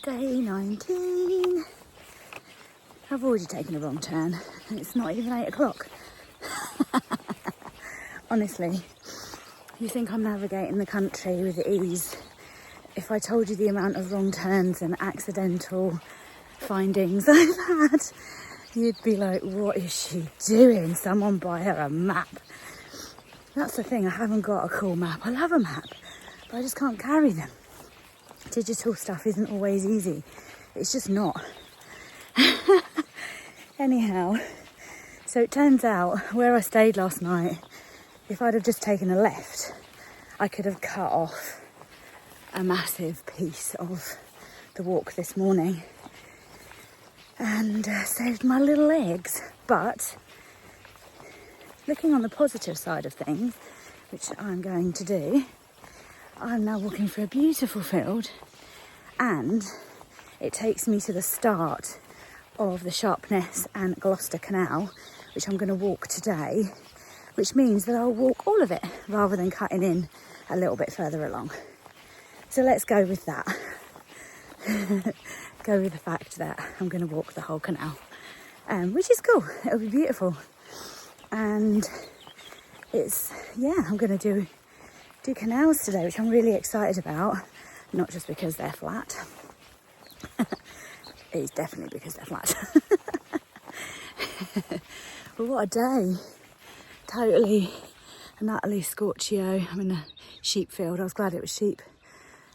Day 19. I've already taken a wrong turn and it's not even 8 o'clock. Honestly, you think I'm navigating the country with ease. If I told you the amount of wrong turns and accidental findings I've had, you'd be like, what is she doing? Someone buy her a map. That's the thing, I haven't got a cool map. I love a map, but I just can't carry them. Digital stuff isn't always easy. It's just not. Anyhow, so it turns out where I stayed last night, if I'd have just taken a left, I could have cut off a massive piece of the walk this morning and saved my little legs. But looking on the positive side of things, which I'm going to do, I'm now walking through a beautiful field and it takes me to the start of the Sharpness and Gloucester canal, which I'm going to walk today, which means that I'll walk all of it rather than cutting in a little bit further along. So let's go with that. Go with the fact that I'm going to walk the whole canal, which is cool. It'll be beautiful. And it's, yeah, I'm going to do canals today, which I'm really excited about. Not just because they're flat. It's definitely because they're flat. But what a day. Totally and utterly scorchio. I'm in a sheep field. I was glad it was sheep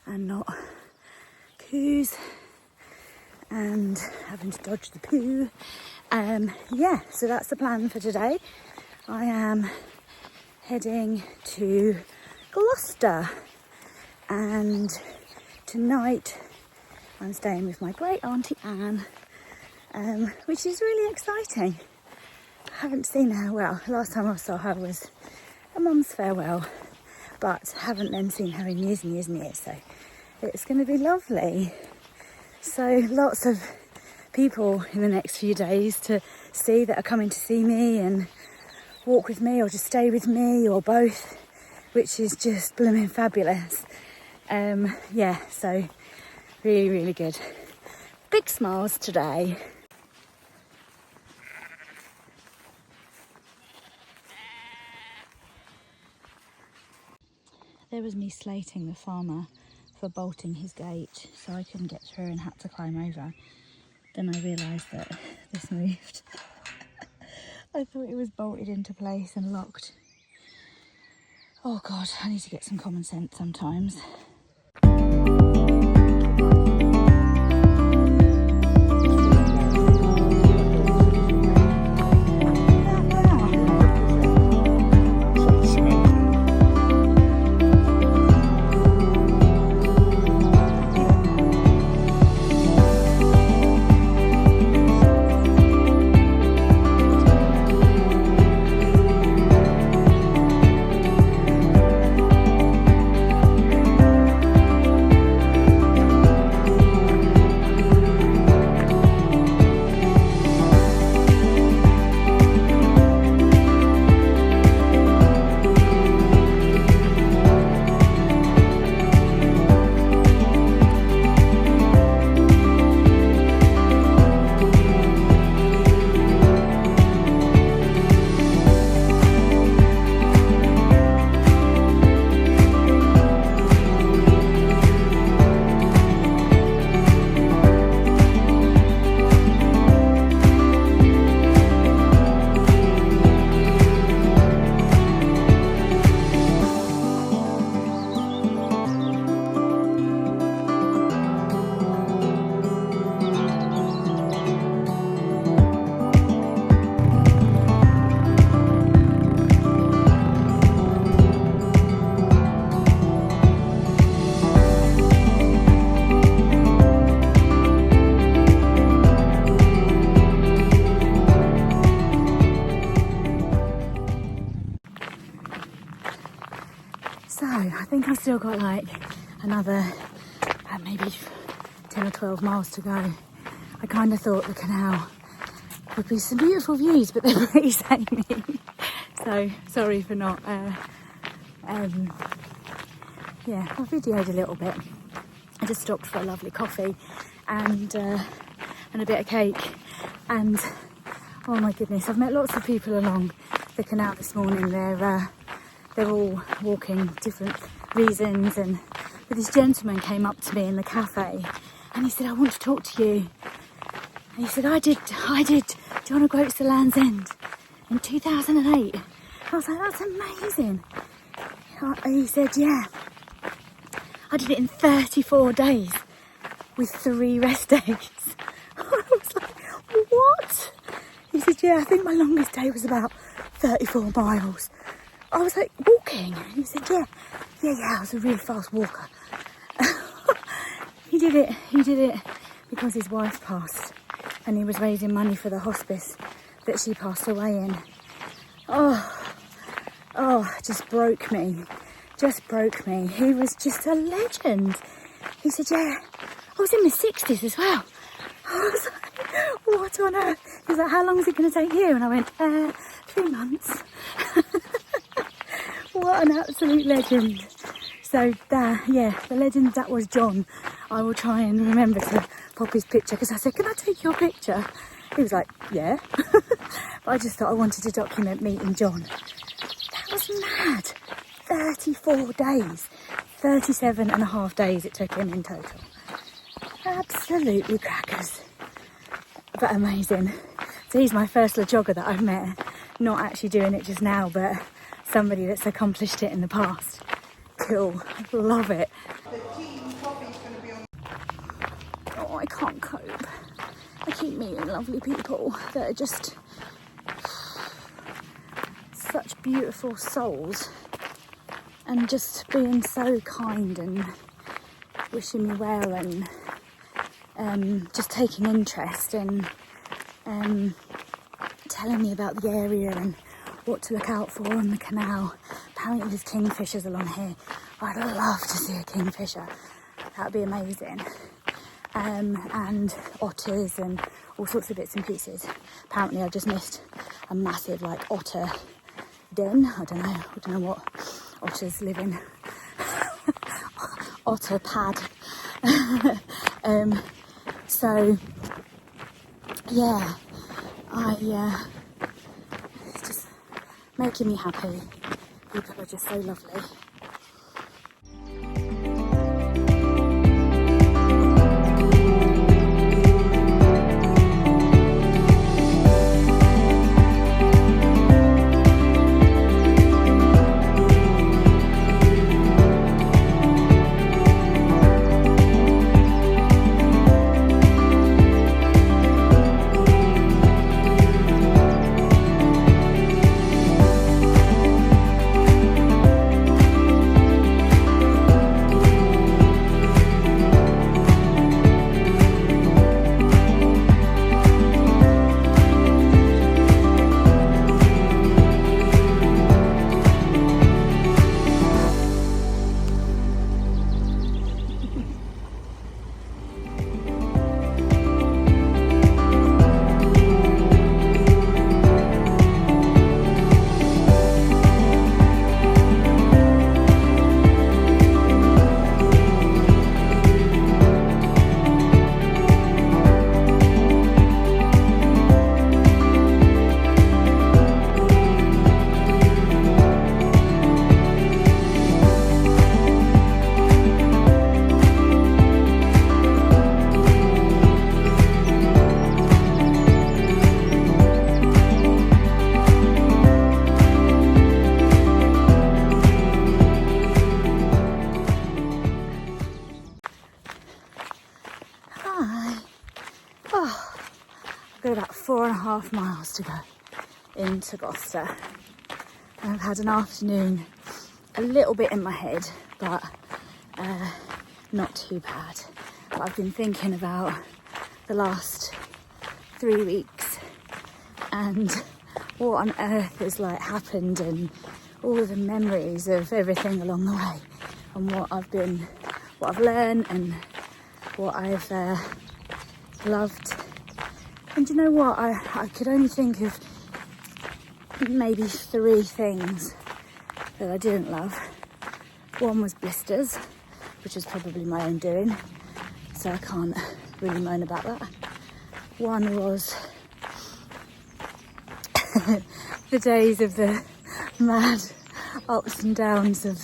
and not coos. And having to dodge the poo. Yeah, so that's the plan for today. I am heading to Gloucester, and tonight I'm staying with my great auntie Anne, which is really exciting. I haven't seen her, well, last time I saw her was a mum's farewell, but haven't then seen her in years and years and years, so it's going to be lovely. So lots of people in the next few days to see that are coming to see me and walk with me or just stay with me or both, which is just blooming fabulous. Yeah, so really, really good. Big smiles today. There was me slating the farmer for bolting his gate, so I couldn't get through and had to climb over. Then I realised that this moved. I thought it was bolted into place and locked. Oh God, I need to get some common sense sometimes. So I think I've still got like another maybe 10 or 12 miles to go. I kind of thought the canal would be some beautiful views, but they're pretty samey. So sorry for not, yeah, I videoed a little bit. I just stopped for a lovely coffee and a bit of cake. And oh my goodness, I've met lots of people along the canal this morning. They're all walking different reasons, but this gentleman came up to me in the cafe and he said, I want to talk to you. And he said, I did John of Groats to Land's End in 2008. I was like, that's amazing. And he said, yeah, I did it in 34 days with 3 rest days. I was like, what? He said, yeah, I think my longest day was about 34 miles. I was like, walking? And he said, yeah, I was a really fast walker. He did it because his wife passed and he was raising money for the hospice that she passed away in. Oh, it just broke me. He was just a legend. He said, yeah, I was in my 60s as well. I was like, what on earth? He was like, how long is it going to take you? And I went, 3 months. What an absolute legend. So the legend that was John. I will try and remember to pop his picture, because I said, can I take your picture? He was like, yeah. But I just thought I wanted to document meeting John. That was mad. 34 days. 37 and a half days it took him in total. Absolutely crackers. But amazing. So he's my first jogger that I've met. Not actually doing it just now, but somebody that's accomplished it in the past. Cool. Love it. Oh, I can't cope. I keep meeting lovely people that are just such beautiful souls and just being so kind and wishing me well and just taking interest and telling me about the area and what to look out for on the canal. Apparently there's kingfishers along here. I'd love to see a kingfisher. That would be amazing. And otters and all sorts of bits and pieces. Apparently I've just missed a massive otter den. I don't know what otters live in. Otter pad. So yeah, it's just making me happy. People are just so lovely. About 4.5 miles to go into Gloucester. And I've had an afternoon a little bit in my head, but not too bad. But I've been thinking about the last 3 weeks and what on earth has happened and all the memories of everything along the way and what I've learned and what I've loved. And you know what, I could only think of maybe 3 things that I didn't love. One was blisters, which is probably my own doing, so I can't really moan about that. One was the days of the mad ups and downs of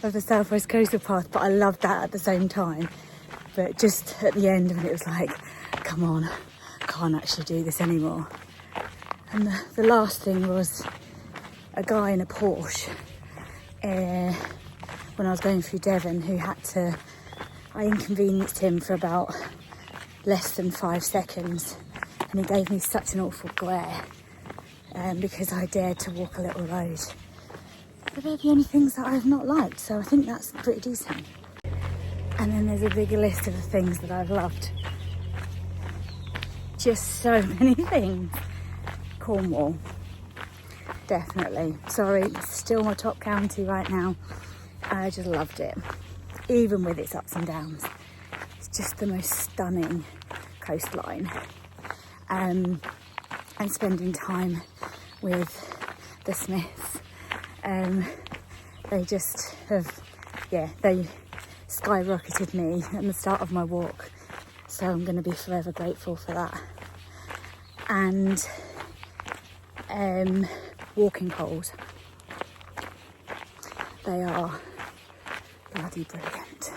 the South West Coastal Path, but I loved that at the same time. But just at the end when it was like, come on, I can't actually do this anymore. And the last thing was a guy in a Porsche when I was going through Devon who I inconvenienced him for about less than 5 seconds, and he gave me such an awful glare because I dared to walk a little road. But they're the only things that I've not liked, so I think that's pretty decent. And then there's a bigger list of the things that I've loved. Just so many things. Cornwall, definitely. Sorry, it's still my top county right now. I just loved it, even with its ups and downs. It's just the most stunning coastline. And spending time with the Smiths. They just have, they skyrocketed me at the start of my walk. So I'm going to be forever grateful for that. And walking poles. They are bloody brilliant.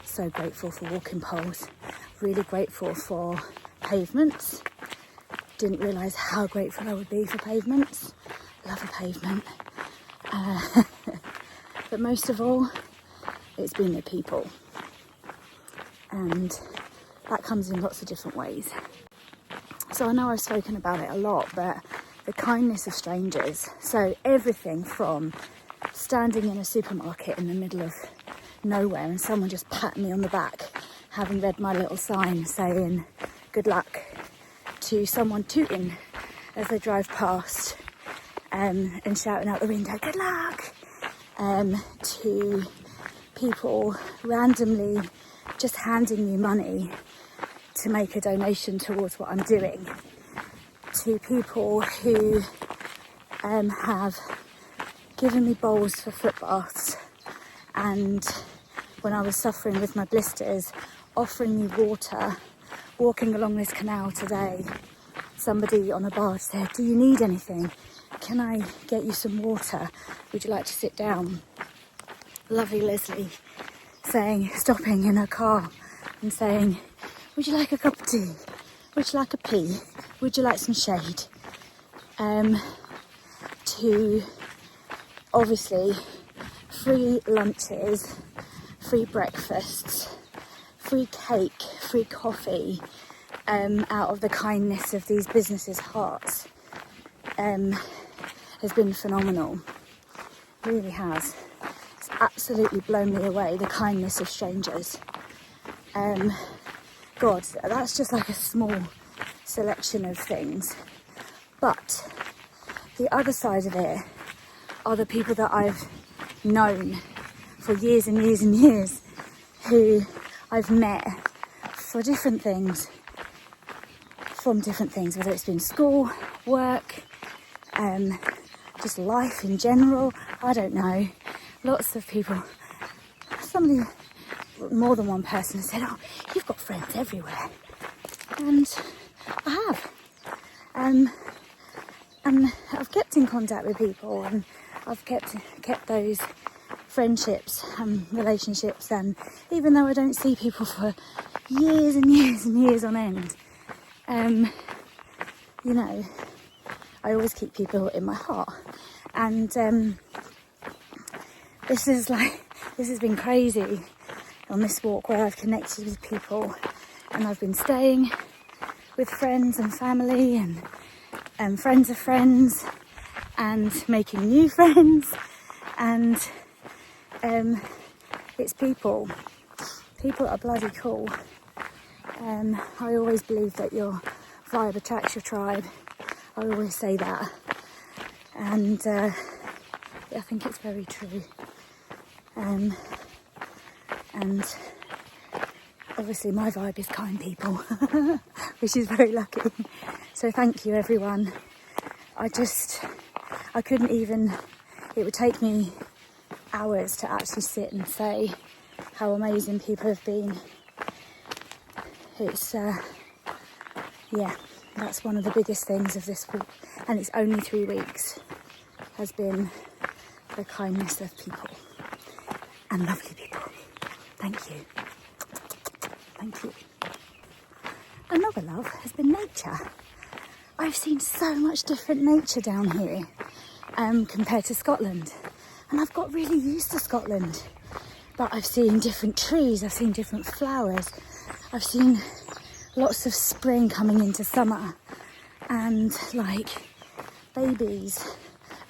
So grateful for walking poles. Really grateful for pavements. Didn't realise how grateful I would be for pavements. Love a pavement. But most of all, it's been the people. And that comes in lots of different ways. So I know I've spoken about it a lot, but the kindness of strangers. So everything from standing in a supermarket in the middle of nowhere and someone just patting me on the back, having read my little sign saying good luck, to someone tooting as they drive past and shouting out the window, good luck, to people randomly just handing you money to make a donation towards what I'm doing, to people who have given me bowls for foot baths, and when I was suffering with my blisters, offering me water. Walking along this canal today, somebody on a barge said, do you need anything? Can I get you some water? Would you like to sit down? Lovely Leslie stopping in her car and saying, would you like a cup of tea? Would you like a pee? Would you like some shade? To obviously free lunches, free breakfasts, free cake, free coffee, out of the kindness of these businesses' hearts, has been phenomenal. Really has. It's absolutely blown me away, the kindness of strangers. God, that's just like a small selection of things. But the other side of it are the people that I've known for years and years and years, who I've met for different things, whether it's been school, work, just life in general, I don't know. Lots of people, more than one person has said, oh, you've got friends everywhere. And I have. And I've kept in contact with people, and I've kept those friendships and relationships, and even though I don't see people for years and years and years on end, you know, I always keep people in my heart. And this has been crazy on this walk, where I've connected with people, and I've been staying with friends and family and friends of friends, and making new friends, and it's people are bloody cool. I always believe that your vibe attracts your tribe. I always say that, and I think it's very true. And obviously my vibe is kind people, which is very lucky. So thank you, everyone. I couldn't even, it would take me hours to actually sit and say how amazing people have been. It's, yeah, that's one of the biggest things of this week, and it's only 3 weeks, has been the kindness of people and lovely people. Thank you. Thank you. Another love has been nature. I've seen so much different nature down here compared to Scotland, and I've got really used to Scotland. But I've seen different trees, I've seen different flowers, I've seen lots of spring coming into summer, and like babies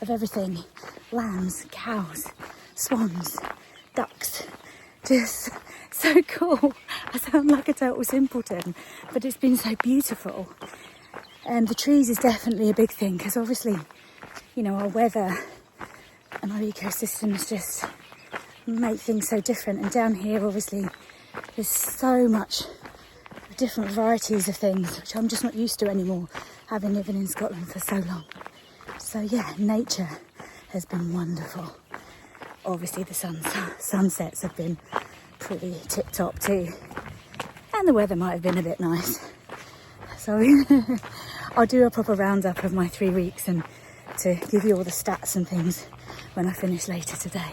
of everything, lambs, cows, swans, ducks, just so cool. I sound like a total simpleton, but it's been so beautiful. And the trees is definitely a big thing, because obviously, you know, our weather and our ecosystems just make things so different. And down here, obviously, there's so much different varieties of things, which I'm just not used to anymore, having lived in Scotland for so long. So yeah, nature has been wonderful. Obviously the sunsets have been pretty tip-top too. And the weather might have been a bit nice. So I'll do a proper roundup of my 3 weeks and to give you all the stats and things when I finish later today.